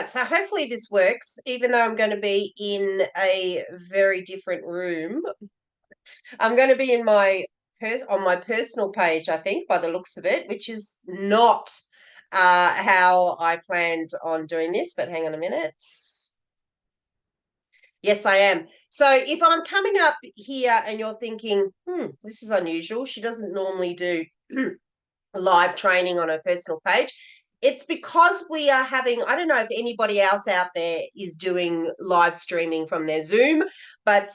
right, so hopefully this works, even though I'm going to be in a very different room. I'm going to be in on my personal page, I think, by the looks of it, which is not how I planned on doing this. But hang on a minute. Yes, I am. So if I'm coming up here and you're thinking, this is unusual, she doesn't normally do live training on her personal page. It's because we are having, I don't know if anybody else out there is doing live streaming from their Zoom, but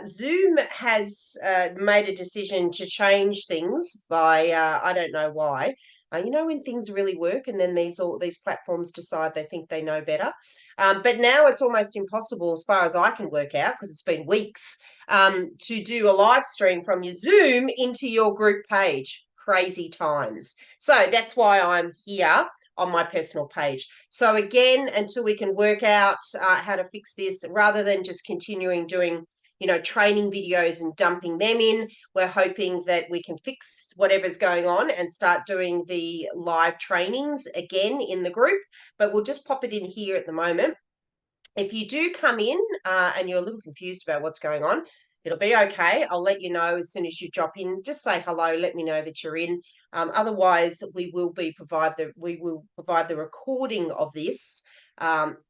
Zoom has made a decision to change things by, I don't know why. When things really work and then all these platforms decide they think they know better. But now it's almost impossible, as far as I can work out, because it's been weeks, to do a live stream from your Zoom into your group page. Crazy times. So that's why I'm here on my personal page. So again, until we can work out how to fix this, rather than just continuing doing, training videos and dumping them in, we're hoping that we can fix whatever's going on and start doing the live trainings again in the group. But we'll just pop it in here at the moment. If you do come in and you're a little confused about what's going on, it'll be okay. I'll let you know as soon as you drop in. Just say hello. Let me know that you're in. Otherwise, we will provide the recording of this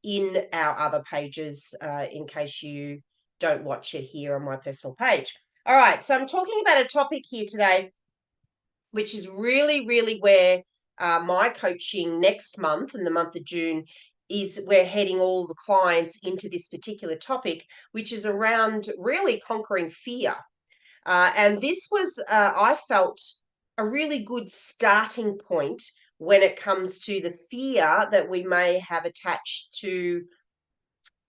in our other pages in case you don't watch it here on my personal page. All right. So I'm talking about a topic here today, which is really, really where my coaching next month, in the month of June, is we're heading all the clients into this particular topic, which is around really conquering fear. And this was, I felt, a really good starting point when it comes to the fear that we may have attached to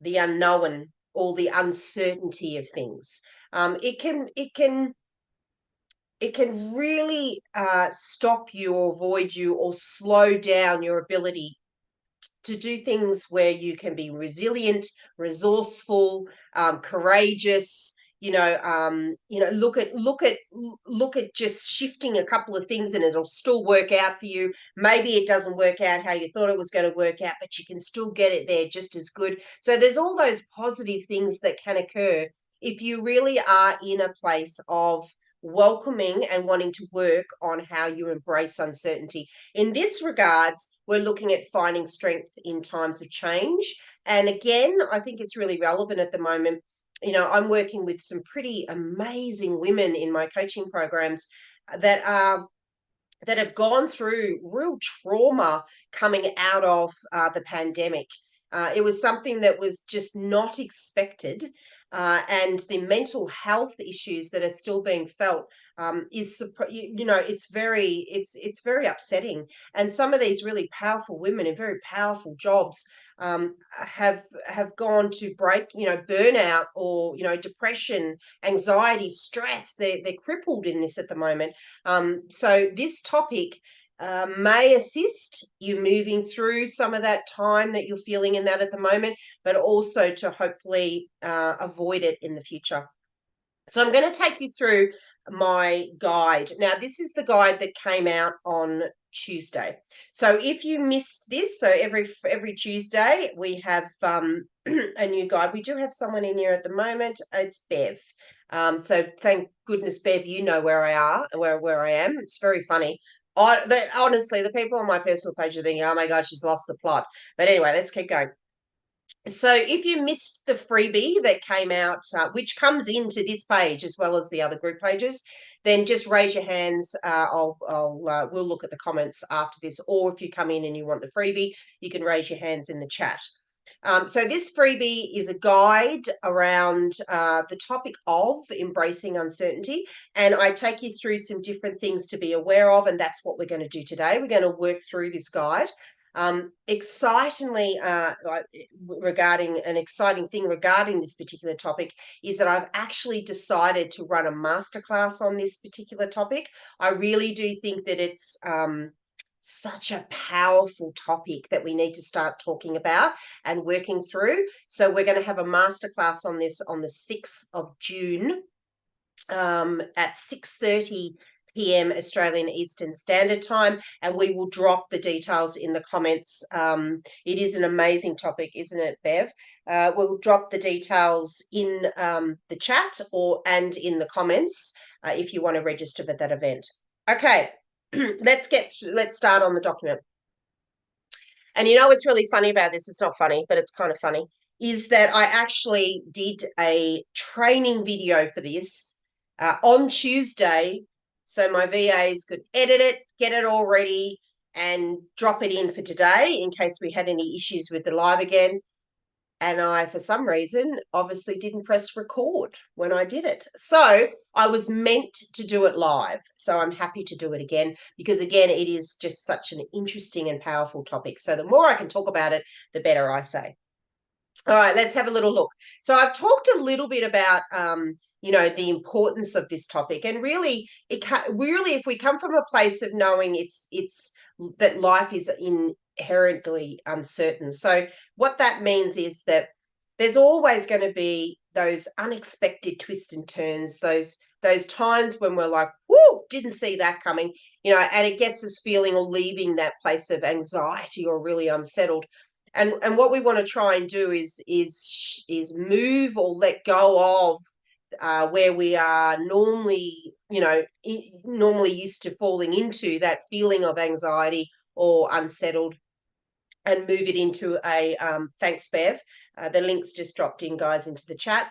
the unknown or the uncertainty of things. It can really stop you or avoid you or slow down your ability to do things where you can be resilient, resourceful, courageous. Look at just shifting a couple of things and it'll still work out for you. Maybe it doesn't work out how you thought it was going to work out, but you can still get it there just as good. So there's all those positive things that can occur if you really are in a place of welcoming and wanting to work on how you embrace uncertainty. In this regards, we're looking at finding strength in times of change. And again, I think it's really relevant at the moment. I'm working with some pretty amazing women in my coaching programs that have gone through real trauma coming out of the pandemic. It was something that was just not expected, and the mental health issues that are still being felt it's very upsetting. And some of these really powerful women in very powerful jobs have gone to burnout or depression, anxiety, stress. They're crippled in this at the moment. So this topic may assist you moving through some of that time that you're feeling in that at the moment, but also to hopefully avoid it in the future. So I'm going to take you through my guide. Now, this is the guide that came out on Tuesday. So if you missed this, so every Tuesday we have a new guide. We do have someone in here at the moment. It's Bev. So thank goodness, Bev, you know where I am. It's very funny. Honestly, the people on my personal page are thinking, "Oh my God, she's lost the plot." But anyway, let's keep going. So if you missed the freebie that came out, which comes into this page as well as the other group pages, then just raise your hands. We'll look at the comments after this, or if you come in and you want the freebie, you can raise your hands in the chat. So this freebie is a guide around the topic of embracing uncertainty, and I take you through some different things to be aware of, and that's what we're going to do today. We're going to work through this guide. Excitingly, regarding an exciting thing regarding this particular topic is that I've actually decided to run a masterclass on this particular topic. I really do think that it's such a powerful topic that we need to start talking about and working through. So we're going to have a masterclass on this on the 6th of June at 6:30 p.m. Australian Eastern Standard Time, and we will drop the details in the comments. It is an amazing topic, isn't it, Bev? We'll drop the details in the chat and in the comments if you want to register for that event. Okay, let's start on the document. And you know what's really funny about this? It's not funny, but it's kind of funny, is that I actually did a training video for this on Tuesday. So my VAs could edit it, get it all ready, and drop it in for today in case we had any issues with the live again. And I, for some reason, obviously didn't press record when I did it. So I was meant to do it live. So I'm happy to do it again because, again, it is just such an interesting and powerful topic. So the more I can talk about it, the better, I say. All right, let's have a little look. So I've talked a little bit about, the importance of this topic, and really, if we come from a place of knowing it's that life is inherently uncertain. So what that means is that there's always going to be those unexpected twists and turns, those times when we're like, whoa, didn't see that coming, and it gets us feeling or leaving that place of anxiety or really unsettled. And what we want to try and do is move or let go of where we are normally, normally used to falling into that feeling of anxiety or unsettled, and move it into a thanks, Bev. The links just dropped in, guys, into the chat.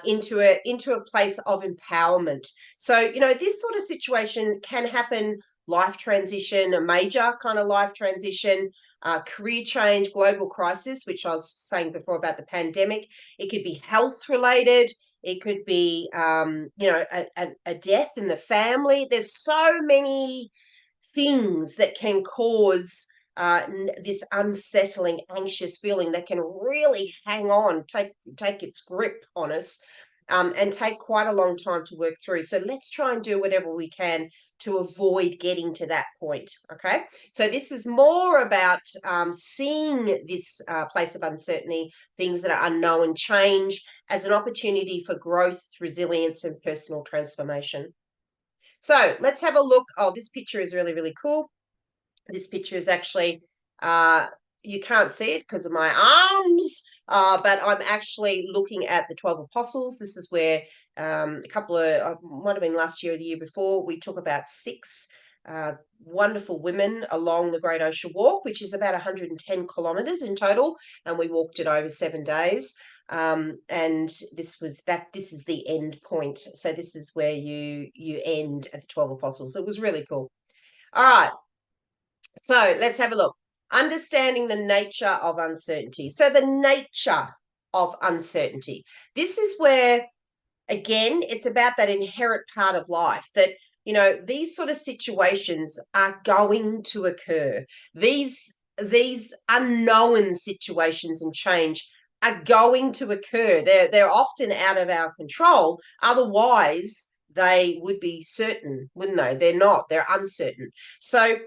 Into a place of empowerment. So, this sort of situation can happen, life transition, a major kind of life transition, career change, global crisis, which I was saying before about the pandemic. It could be health related. It could be, a death in the family. There's so many things that can cause this unsettling, anxious feeling that can really hang on, take its grip on us, and take quite a long time to work through. So let's try and do whatever we can to avoid getting to that point. Okay, so this is more about seeing this place of uncertainty, things that are unknown, change as an opportunity for growth, resilience, and personal transformation. So let's have a look. Oh, this picture is really, really cool. This picture is actually, you can't see it because of my arms, but I'm actually looking at the 12 Apostles. This is where a couple of, might have been last year or the year before, we took about 6 wonderful women along the Great Ocean Walk, which is about 110 kilometres in total, and we walked it over 7 days. And this is the end point. So this is where you end at the 12 Apostles. It was really cool. All right. So let's have a look. Understanding the nature of uncertainty. So the nature of uncertainty. This is where, again, it's about that inherent part of life that, these sort of situations are going to occur. These unknown situations and change are going to occur. They're often out of our control. Otherwise, they would be certain, wouldn't they? They're not. They're uncertain. So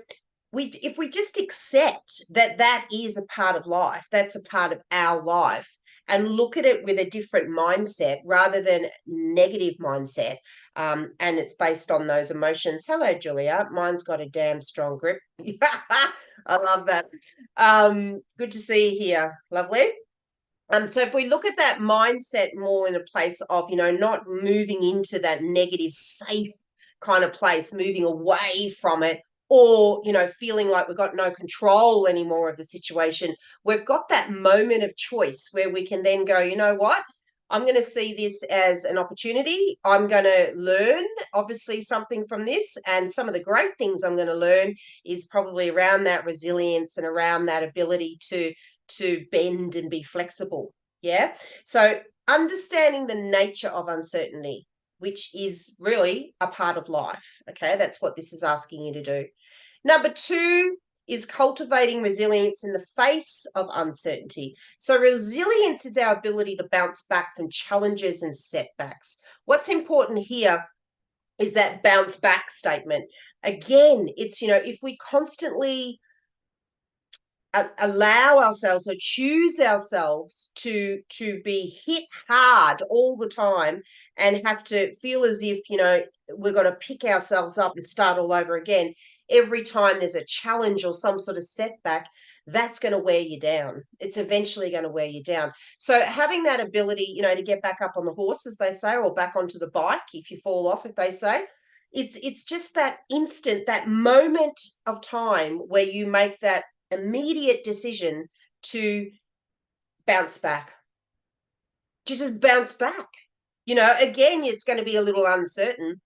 if we just accept that is a part of life, that's a part of our life, and look at it with a different mindset rather than negative mindset, and it's based on those emotions. Hello, Julia. Mine's got a damn strong grip. I love that. Good to see you here. Lovely. So if we look at that mindset more in a place of, not moving into that negative, safe kind of place, moving away from it, or, feeling like we've got no control anymore of the situation, we've got that moment of choice where we can then go, you know what? I'm going to see this as an opportunity. I'm going to learn, obviously, something from this. And some of the great things I'm going to learn is probably around that resilience and around that ability to bend and be flexible. Yeah. So understanding the nature of uncertainty, which is really a part of life. Okay. That's what this is asking you to do. Number 2 is cultivating resilience in the face of uncertainty. So resilience is our ability to bounce back from challenges and setbacks. What's important here is that bounce back statement. Again, it's, if we constantly allow ourselves or choose ourselves to be hit hard all the time and have to feel as if, we're going to pick ourselves up and start all over again every time there's a challenge or some sort of setback, that's going to wear you down. It's eventually going to wear you down. So having that ability, to get back up on the horse, as they say, or back onto the bike if you fall off, if they say, it's just that instant, that moment of time where you make that immediate decision to bounce back, to just bounce back. Again, it's going to be a little uncertain.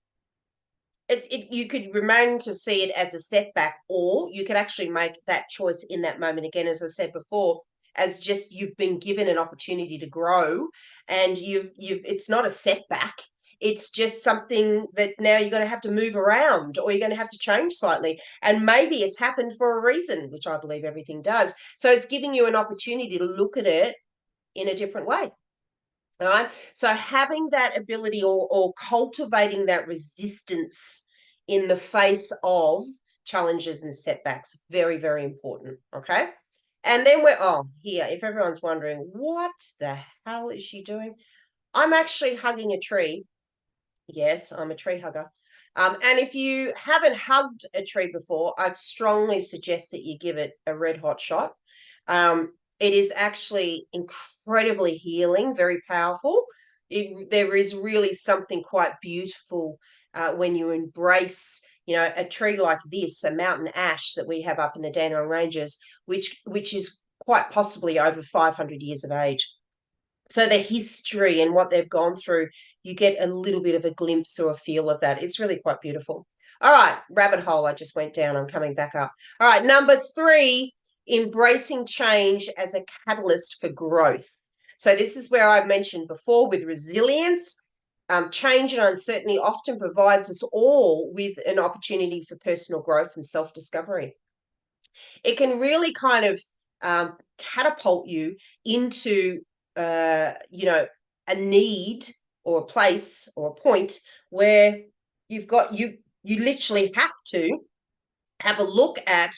You could remain to see it as a setback, or you could actually make that choice in that moment again, as I said before, as just you've been given an opportunity to grow, and you've it's not a setback. It's just something that now you're going to have to move around, or you're going to have to change slightly. And maybe it's happened for a reason, which I believe everything does. So it's giving you an opportunity to look at it in a different way. All right. So having that ability, or cultivating that resistance in the face of challenges and setbacks, very, very important. Okay. And then here, if everyone's wondering, what the hell is she doing? I'm actually hugging a tree. Yes, I'm a tree hugger. And if you haven't hugged a tree before, I'd strongly suggest that you give it a red hot shot. It is actually incredibly healing, very powerful. There is really something quite beautiful when you embrace, a tree like this, a mountain ash that we have up in the Dandenong Ranges, which is quite possibly over 500 years of age. So the history and what they've gone through, you get a little bit of a glimpse or a feel of that. It's really quite beautiful. All right, rabbit hole. I just went down. I'm coming back up. All right, number 3, embracing change as a catalyst for growth. So this is where I've mentioned before with resilience. Change and uncertainty often provides us all with an opportunity for personal growth and self-discovery. It can really kind of catapult you into a need or a place or a point where you literally have to have a look at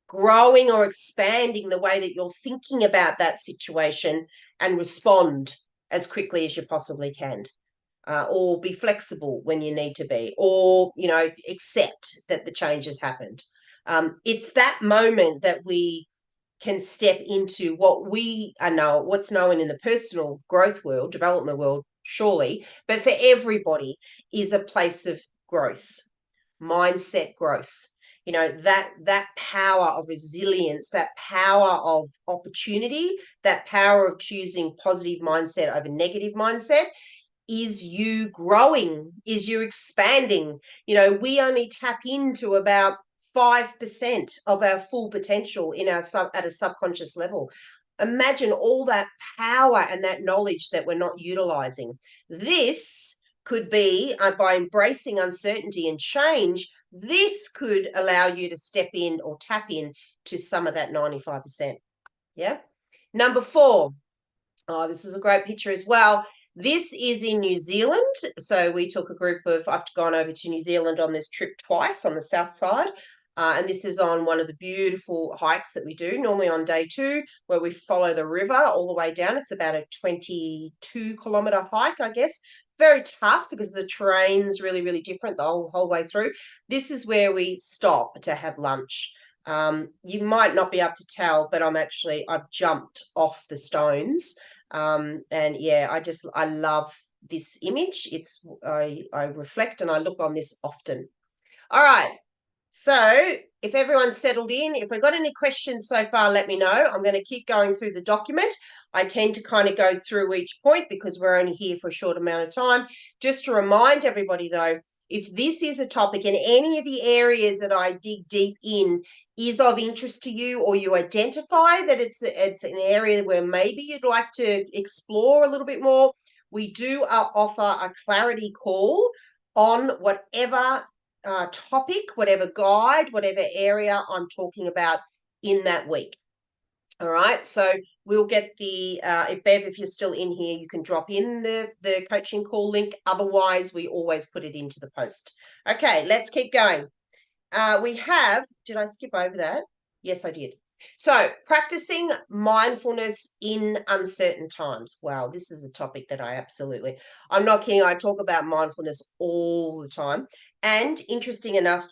growing or expanding the way that you're thinking about that situation and respond as quickly as you possibly can. Or be flexible when you need to be, or accept that the change has happened. It's that moment that we can step into what's known in the personal growth world, development world, surely, but for everybody is a place of growth, mindset growth. That power of resilience, that power of opportunity, that power of choosing positive mindset over negative mindset is you growing, is you expanding. We only tap into about 5% of our full potential at a subconscious level. Imagine all that power and that knowledge that we're not utilizing. This could be by embracing uncertainty and change, this could allow you to step in or tap in to some of that 95%. Yeah. Number 4. Oh, this is a great picture as well. This is in New Zealand. So we took I've gone over to New Zealand on this trip twice on the south side. And this is on one of the beautiful hikes that we do, normally on day 2, where we follow the river all the way down. It's about a 22-kilometer hike, I guess. Very tough because the terrain's really, really different the whole way through. This is where we stop to have lunch. You might not be able to tell, but I've jumped off the stones. And yeah, I love this image. I reflect and I look on this often. All right. So if everyone's settled in, if we've got any questions so far, let me know. I'm going to keep going through the document. I tend to kind of go through each point because we're only here for a short amount of time. Just to remind everybody though, if this is a topic in any of the areas that I dig deep in is of interest to you, or you identify that it's an area where maybe you'd like to explore a little bit more, we do offer a clarity call on whatever topic, whatever guide, whatever area I'm talking about in that week. All right, so we'll get if Bev, if you're still in here, you can drop in the coaching call link. Otherwise, we always put it into the post. Okay, let's keep going. Did I skip over that? Yes, I did. So, practicing mindfulness in uncertain times. Wow, this is a topic that I'm not kidding. I talk about mindfulness all the time. And interesting enough,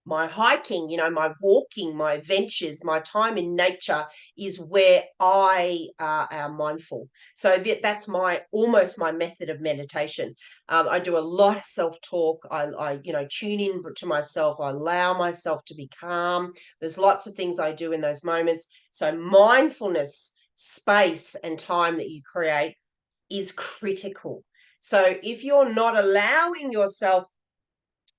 my hiking, my walking, my ventures, my time in nature is where I am mindful. So that's almost my method of meditation. I do a lot of self talk. I tune in to myself. I allow myself to be calm. There's lots of things I do in those moments. So mindfulness, space, and time that you create is critical. So if you're not allowing yourself,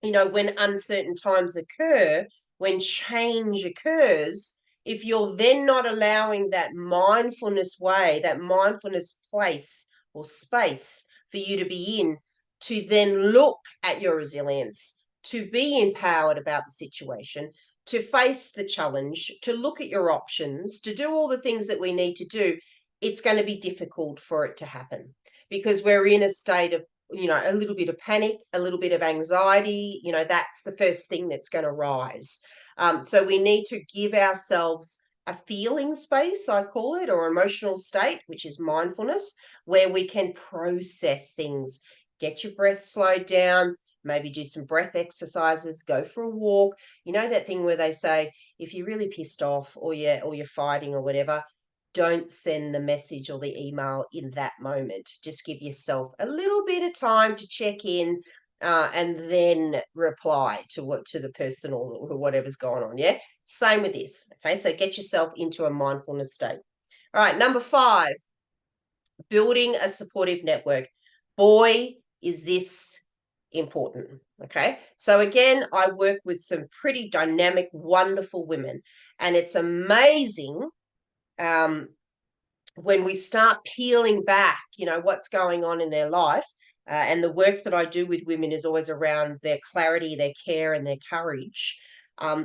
when uncertain times occur, when change occurs, if you're then not allowing that mindfulness way, that mindfulness place or space for you to be in, to then look at your resilience, to be empowered about the situation, to face the challenge, to look at your options, to do all the things that we need to do, it's going to be difficult for it to happen because we're in a state of a little bit of panic, a little bit of anxiety, that's the first thing that's going to rise. So we need to give ourselves a feeling space, I call it, or emotional state, which is mindfulness, where we can process things. Get your breath slowed down, maybe do some breath exercises, go for a walk. You know that thing where they say, if you're really pissed off or you're fighting or whatever, don't send the message or the email in that moment. Just give yourself a little bit of time to check in, and then reply to the person or whatever's going on. Yeah. Same with this. Okay. So get yourself into a mindfulness state. All right. Number 5, building a supportive network. Boy, is this important. Okay. So again, I work with some pretty dynamic, wonderful women, and it's amazing. Um, when we start peeling back, what's going on in their life, and the work that I do with women is always around their clarity, their care, and their courage.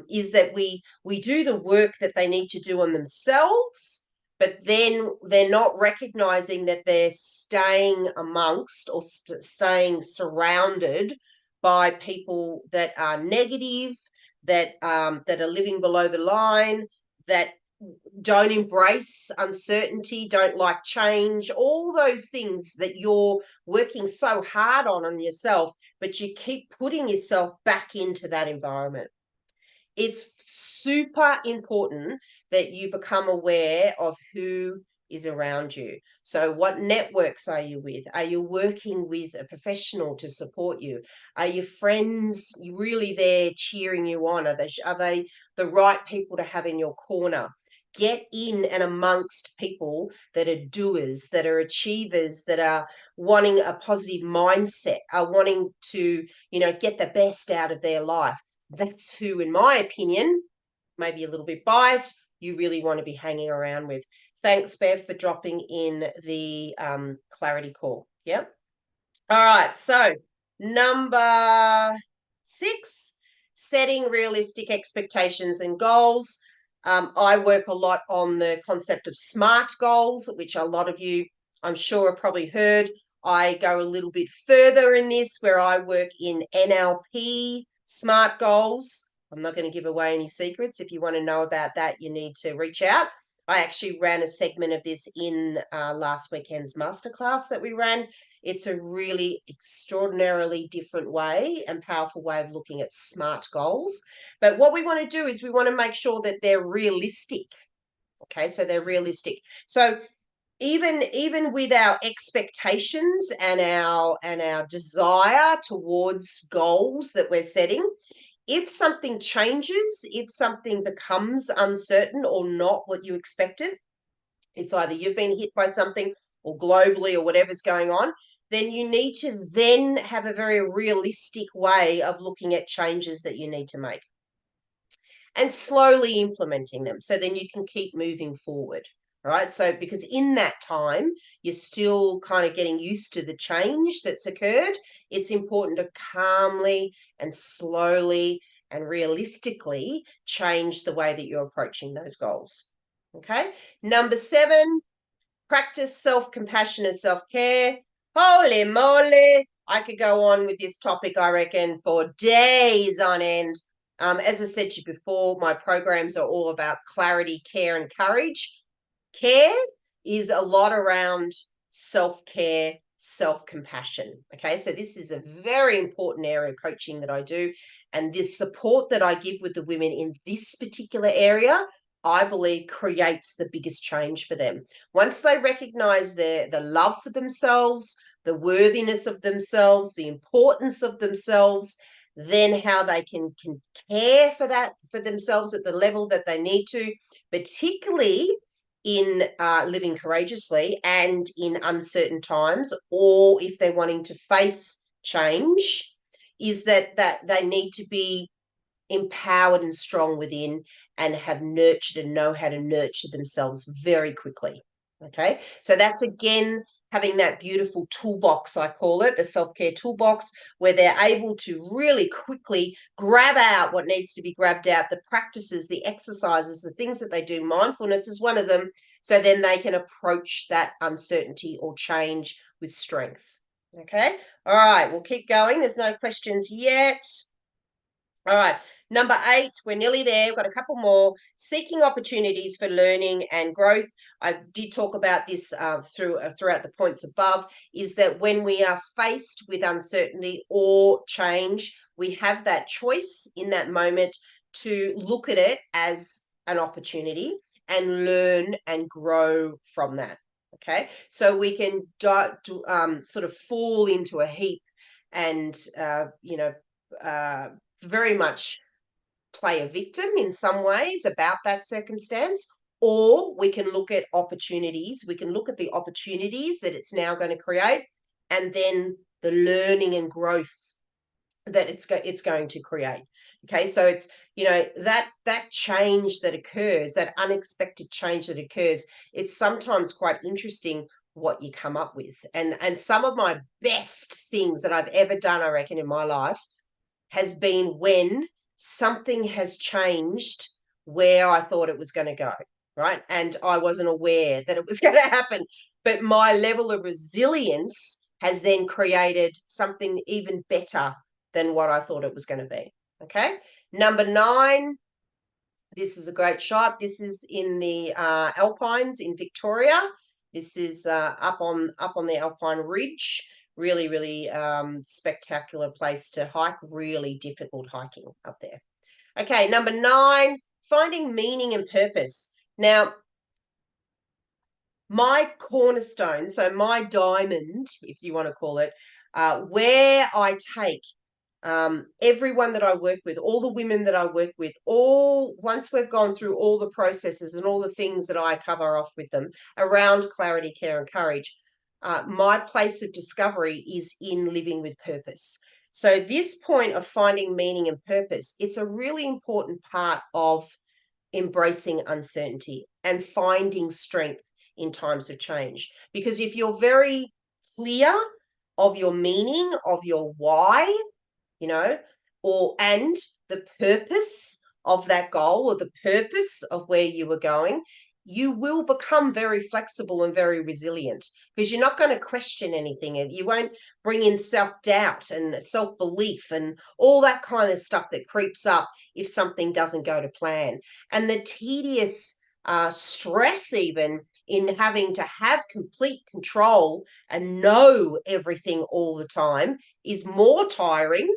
Is that we do the work that they need to do on themselves, but then they're not recognizing that they're staying amongst or staying surrounded by people that are negative, that are living below the line, that don't embrace uncertainty, don't like change, all those things that you're working so hard on yourself, but you keep putting yourself back into that environment. It's super important that you become aware of who is around you. So, what networks are you with? Are you working with a professional to support you? Are your friends really there cheering you on? Are they the right people to have in your corner? Get in and amongst people that are doers, that are achievers, that are wanting a positive mindset, are wanting to, get the best out of their life. That's who, in my opinion, maybe a little bit biased, you really want to be hanging around with. Thanks, Bev, for dropping in the clarity call. Yep. All right. So, number 6, setting realistic expectations and goals. I work a lot on the concept of SMART goals, which a lot of you, I'm sure, have probably heard. I go a little bit further in this, where I work in NLP SMART goals. I'm not going to give away any secrets. If you want to know about that, you need to reach out. I actually ran a segment of this in last weekend's masterclass that we ran. It's a really extraordinarily different way and powerful way of looking at SMART goals. But what we want to do is we want to make sure that they're realistic. Okay, so they're realistic. So even with our expectations and our desire towards goals that we're setting, if something changes, if something becomes uncertain or not what you expected, it's either you've been hit by something or globally or whatever's going on, then you need to then have a very realistic way of looking at changes that you need to make and slowly implementing them so then you can keep moving forward. Right. So, because in that time, you're still kind of getting used to the change that's occurred, it's important to calmly and slowly and realistically change the way that you're approaching those goals. Okay. Number 7, practice self-compassion and self-care. Holy moly. I could go on with this topic, I reckon, for days on end. As I said to you before, my programs are all about clarity, care, and courage. Care is a lot around self-care, self-compassion. Okay, so this is a very important area of coaching that I do. And this support that I give with the women in this particular area, I believe creates the biggest change for them. Once they recognize the love for themselves, the worthiness of themselves, the importance of themselves, then how they can care for that for themselves at the level that they need to, particularly in living courageously and in uncertain times, or if they're wanting to face change, is that they need to be empowered and strong within and have nurtured and know how to nurture themselves very quickly. Okay, so that's again having that beautiful toolbox, I call it, the self-care toolbox, where they're able to really quickly grab out what needs to be grabbed out, the practices, the exercises, the things that they do. Mindfulness is one of them. So then they can approach that uncertainty or change with strength. Okay, all right, we'll keep going. There's no questions yet. All right. Number 8, we're nearly there. We've got a couple more. Seeking opportunities for learning and growth. I did talk about this throughout the points above, is that when we are faced with uncertainty or change, we have that choice in that moment to look at it as an opportunity and learn and grow from that. Okay. So we can sort of fall into a heap and, very much play a victim in some ways about that circumstance, or we can look at opportunities. We can look at the opportunities that it's now going to create, and then the learning and growth that it's going to create. Okay, so it's that change that occurs, that unexpected change that occurs. It's sometimes quite interesting what you come up with, and some of my best things that I've ever done, I reckon, in my life has been when something has changed where I thought it was going to go, right? And I wasn't aware that it was going to happen. But my level of resilience has then created something even better than what I thought it was going to be. Okay. Number 9, this is a great shot. This is in the Alpines in Victoria. This is up on the Alpine Ridge. Really, really spectacular place to hike. Really difficult hiking up there. Okay, number 9, finding meaning and purpose. Now, my cornerstone, so my diamond, if you want to call it, where I take everyone that I work with, all the women that I work with, once we've gone through all the processes and all the things that I cover off with them around clarity, care, and courage, my place of discovery is in living with purpose. So this point of finding meaning and purpose, it's a really important part of embracing uncertainty and finding strength in times of change. Because if you're very clear of your meaning, of your why, and the purpose of that goal or the purpose of where you were going, you will become very flexible and very resilient because you're not going to question anything. You won't bring in self-doubt and self-belief and all that kind of stuff that creeps up if something doesn't go to plan. And the tedious stress even in having to have complete control and know everything all the time is more tiring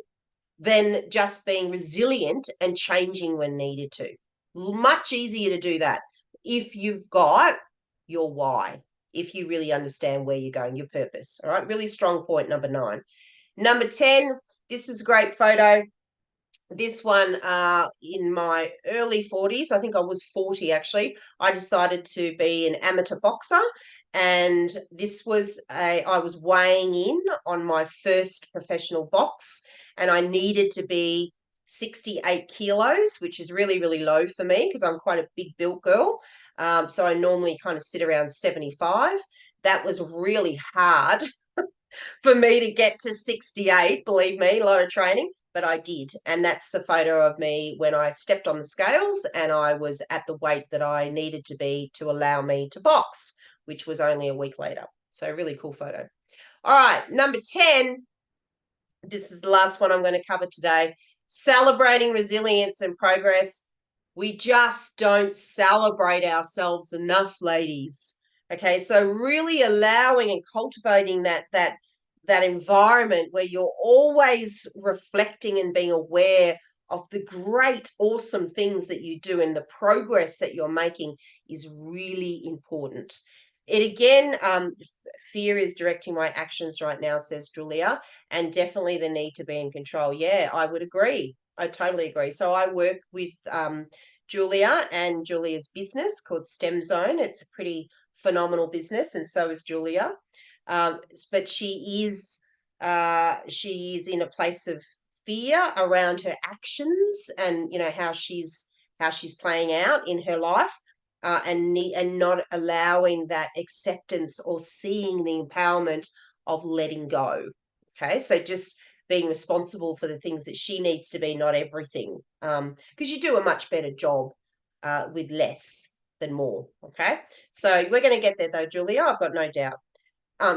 than just being resilient and changing when needed to. Much easier to do that if you've got your why, if you really understand where you're going, your purpose. All right, really strong point, number 9. Number 10, this is a great photo. This one in my early 40s, I think I was 40 actually, I decided to be an amateur boxer. And this was I was weighing in on my first professional box, and I needed to be 68 kilos, which is really, really low for me because I'm quite a big built girl. So I normally kind of sit around 75. That was really hard for me to get to 68, believe me, a lot of training, but I did. And that's the photo of me when I stepped on the scales and I was at the weight that I needed to be to allow me to box, which was only a week later. So really cool photo. All right, number 10, this is the last one I'm going to cover today. celebrating resilience and progress. We just don't celebrate ourselves enough, ladies. Okay, so really allowing and cultivating that environment where you're always reflecting and being aware of the great, awesome things that you do and the progress that you're making is really important. It again, fear is directing my actions right now, says Julia, and definitely the need to be in control. Yeah, I would agree. I totally agree. So I work with Julia and Julia's business called STEM Zone. It's a pretty phenomenal business, and so is Julia. But she is in a place of fear around her actions and how she's playing out in her life, and not allowing that acceptance or seeing the empowerment of letting go. Okay, so just being responsible for the things that she needs to be, not everything, because you do a much better job with less than more. Okay, so we're going to get there though, Julia. I've got no doubt.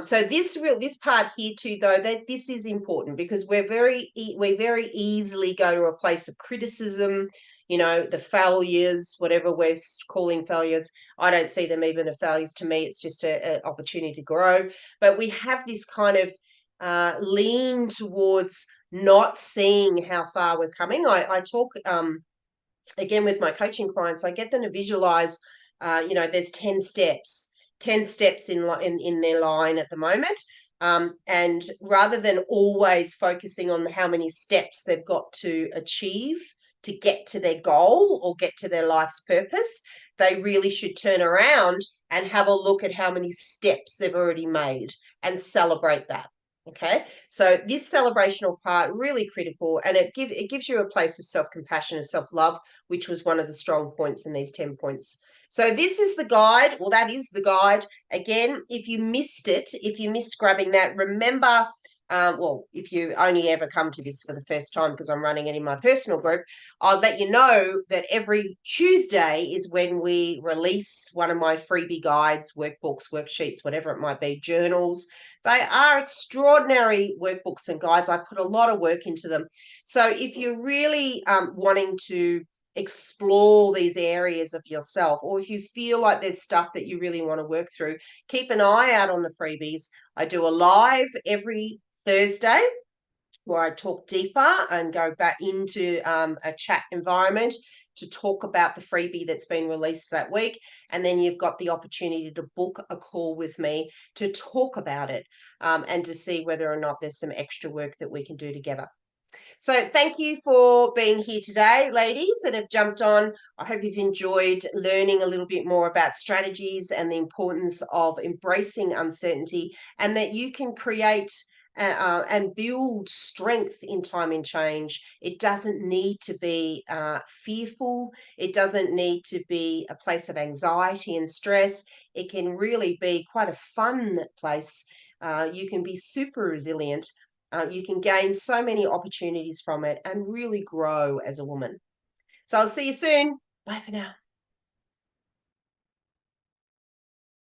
So this part here too, though, that this is important because we very easily go to a place of criticism. The failures, whatever we're calling failures. I don't see them even as failures. To me, it's just an opportunity to grow. But we have this kind of lean towards not seeing how far we're coming. I talk again with my coaching clients. I get them to visualize. There's 10 steps in their line at the moment. And rather than always focusing on how many steps they've got to achieve to get to their goal or get to their life's purpose, they really should turn around and have a look at how many steps they've already made and celebrate that. Okay, so this celebrational part really critical, and it gives you a place of self-compassion and self-love, which was one of the strong points in these 10 points. So this is the guide. Well, that is the guide. Again, if you missed grabbing that, remember, if you only ever come to this for the first time because I'm running it in my personal group, I'll let you know that every Tuesday is when we release one of my freebie guides, workbooks, worksheets, whatever it might be, journals. They are extraordinary workbooks and guides. I put a lot of work into them. So if you're really wanting to explore these areas of yourself, or if you feel like there's stuff that you really want to work through, keep an eye out on the freebies. I do a live every Thursday where I talk deeper and go back into a chat environment to talk about the freebie that's been released that week. And then you've got the opportunity to book a call with me to talk about it, and to see whether or not there's some extra work that we can do together. So thank you for being here today, ladies that have jumped on. I hope you've enjoyed learning a little bit more about strategies and the importance of embracing uncertainty, and that you can create and build strength in time and change. It doesn't need to be fearful. It doesn't need to be a place of anxiety and stress. It can really be quite a fun place. You can be super resilient. You can gain so many opportunities from it and really grow as a woman. So I'll see you soon. Bye for now.